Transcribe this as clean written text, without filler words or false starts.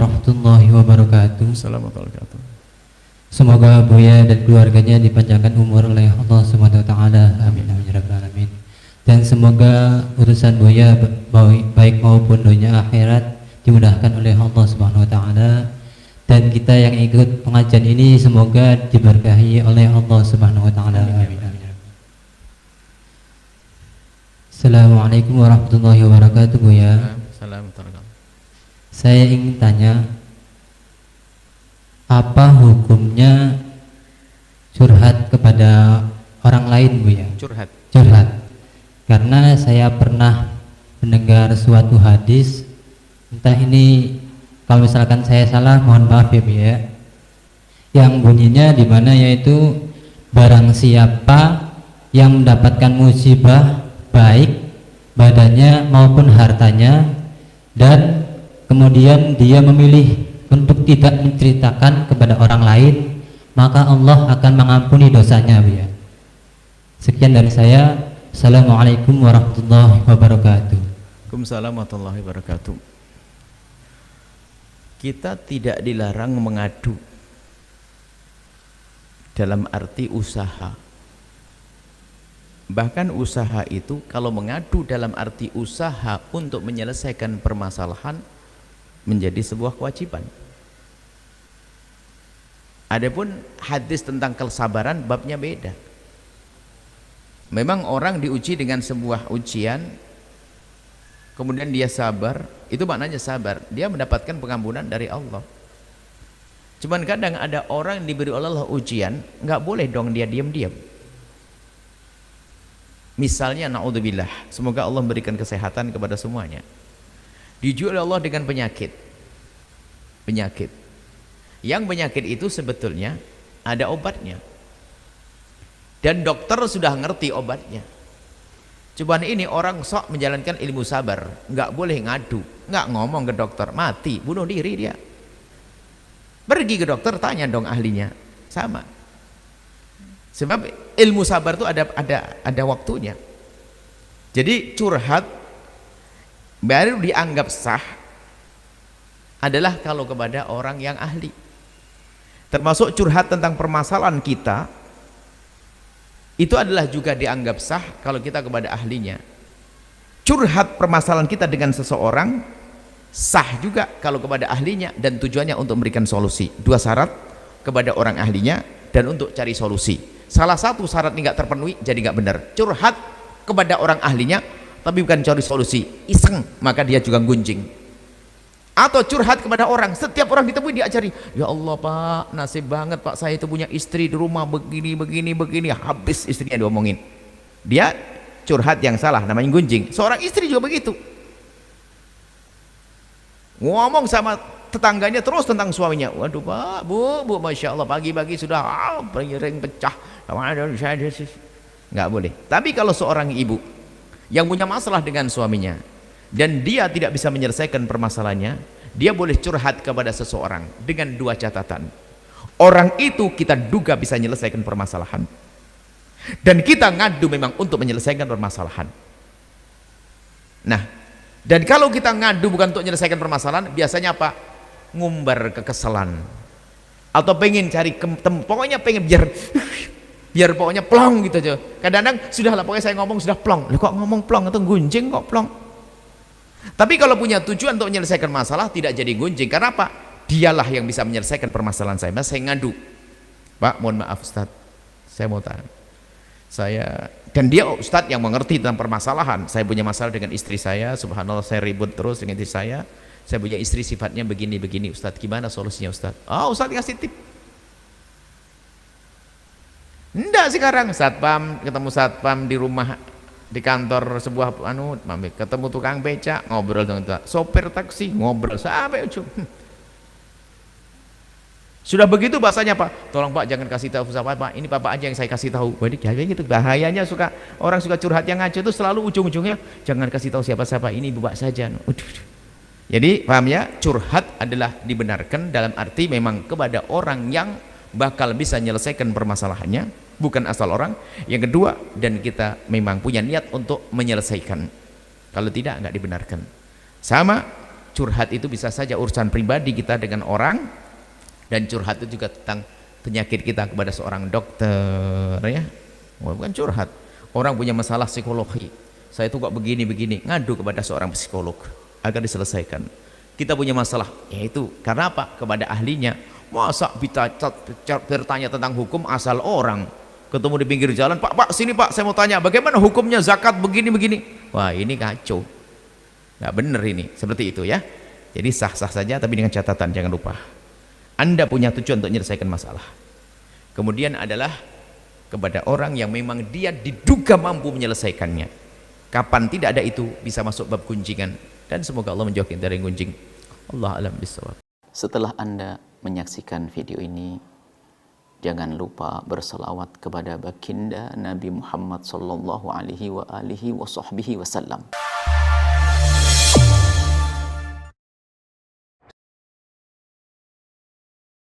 warahmatullahi wabarakatuh. Assalamualaikum warahmatullahi wabarakatuh. Semoga Buya dan keluarganya dipanjangkan umur oleh Allah Subhanahu wa taala. Amin amin ya rabbal alamin. Dan semoga urusan Buya baik maupun dunia akhirat dimudahkan oleh Allah Subhanahu wa taala. Dan kita yang ikut pengajian ini semoga diberkahi oleh Allah Subhanahu wa taala. Amin amin. Assalamualaikum warahmatullahi wabarakatuh Buya. Assalamualaikum. Saya ingin tanya, apa hukumnya curhat kepada orang lain Buya? Curhat. Karena saya pernah mendengar suatu hadis, entah ini kalau misalkan saya salah mohon maaf ya Buya, yang bunyinya di mana yaitu barang siapa yang mendapatkan musibah baik badannya maupun hartanya dan kemudian dia memilih untuk tidak menceritakan kepada orang lain, maka Allah akan mengampuni dosanya Buya. Sekian dari saya. Assalamualaikum warahmatullahi wabarakatuh. Waalaikumsalam warahmatullahi wabarakatuh. Kita tidak dilarang mengadu dalam arti usaha. Bahkan usaha itu kalau mengadu dalam arti usaha untuk menyelesaikan permasalahan menjadi sebuah kewajiban. Adapun hadis tentang kesabaran babnya beda. Memang orang diuji dengan sebuah ujian, kemudian dia sabar, itu maknanya sabar, dia mendapatkan pengampunan dari Allah. Cuman kadang ada orang yang diberi oleh Allah ujian, nggak boleh dong dia diam-diam. Misalnya naudzubillah, semoga Allah memberikan kesehatan kepada semuanya, diuji oleh Allah dengan penyakit yang penyakit itu sebetulnya ada obatnya dan dokter sudah ngerti obatnya. Cuman ini orang sok menjalankan ilmu sabar, nggak boleh ngadu, nggak ngomong ke dokter, mati, bunuh diri dia. Pergi ke dokter, tanya dong ahlinya, sama. Sebab ilmu sabar itu ada waktunya. Jadi curhat baru dianggap sah adalah kalau kepada orang yang ahli. Termasuk curhat tentang permasalahan kita, itu adalah juga dianggap sah kalau kita kepada ahlinya. Curhat permasalahan kita dengan seseorang sah juga kalau kepada ahlinya dan tujuannya untuk memberikan solusi. Dua syarat, kepada orang ahlinya dan untuk cari solusi. Salah satu syarat ini nggak terpenuhi, jadi nggak benar. Curhat kepada orang ahlinya tapi bukan cari solusi, iseng, maka dia juga gunjing. Atau curhat kepada orang, setiap orang ditemui dia cari, ya Allah Pak, nasib banget Pak, saya itu punya istri di rumah begini, habis istrinya diomongin. Dia curhat yang salah, namanya gunjing. Seorang istri juga begitu, ngomong sama tetangganya terus tentang suaminya. Waduh Pak, Bu, Masya Allah, pagi-pagi sudah piring pecah, nggak boleh. Tapi kalau seorang ibu yang punya masalah dengan suaminya dan dia tidak bisa menyelesaikan permasalahannya, dia boleh curhat kepada seseorang dengan dua catatan. Orang itu kita duga bisa menyelesaikan permasalahan dan kita ngadu memang untuk menyelesaikan permasalahan. Nah, dan kalau kita ngadu bukan untuk menyelesaikan permasalahan, biasanya apa? Ngumbar kekesalan atau pengen cari pokoknya pengen biar pokoknya plong gitu aja. Kadang-kadang sudahlah, pokoknya saya ngomong sudah plong. Loh, kok ngomong plong atau gunjing kok plong? Tapi kalau punya tujuan untuk menyelesaikan masalah, tidak jadi gunjing. Karena apa? Dialah yang bisa menyelesaikan permasalahan saya. Mas, saya ngadu, Pak, mohon maaf Ustadz, saya mau tanya, dan dia Ustadz yang mengerti tentang permasalahan. Saya punya masalah dengan istri saya, subhanallah, saya ribut terus dengan istri saya punya istri sifatnya begini Ustadz, gimana solusinya Ustadz? Ustadz kasih tip. Enggak, sekarang satpam, ketemu satpam di rumah, di kantor sebuah ketemu tukang becak, ngobrol dengan sopir taksi, ngobrol sampai ujung. Sudah begitu bahasanya Pak, tolong Pak jangan kasih tahu siapa Pak, ini Bapak aja yang saya kasih tahu. Jadi gitu bahayanya, orang suka curhat yang ngaco itu selalu ujung-ujungnya jangan kasih tahu siapa-siapa, ini Bapak saja. Jadi paham ya, curhat adalah dibenarkan dalam arti memang kepada orang yang bakal bisa menyelesaikan permasalahannya, bukan asal orang. Yang kedua, dan kita memang punya niat untuk menyelesaikan. Kalau tidak, nggak dibenarkan. Sama curhat itu bisa saja urusan pribadi kita dengan orang, dan curhat itu juga tentang penyakit kita kepada seorang dokter, ya. Bukan curhat, orang punya masalah psikologi, saya tuh kok begini-begini, ngadu kepada seorang psikolog agar diselesaikan. Kita punya masalah, yaitu karena apa? Kepada ahlinya. Masa bertanya tentang hukum asal orang ketemu di pinggir jalan, pak sini pak, saya mau tanya bagaimana hukumnya zakat begini-begini. Wah, ini kacau, nggak bener ini, seperti itu ya. Jadi sah-sah saja, tapi dengan catatan jangan lupa Anda punya tujuan untuk menyelesaikan masalah. Kemudian adalah kepada orang yang memang dia diduga mampu menyelesaikannya. Kapan tidak ada itu bisa masuk bab gunjingan, dan semoga Allah menjauhkan dari gunjing. Allah alam bisawab. Setelah Anda menyaksikan video ini, jangan lupa berselawat kepada baginda Nabi Muhammad sallallahu alaihi wa alihi wa sahbihi wasallam.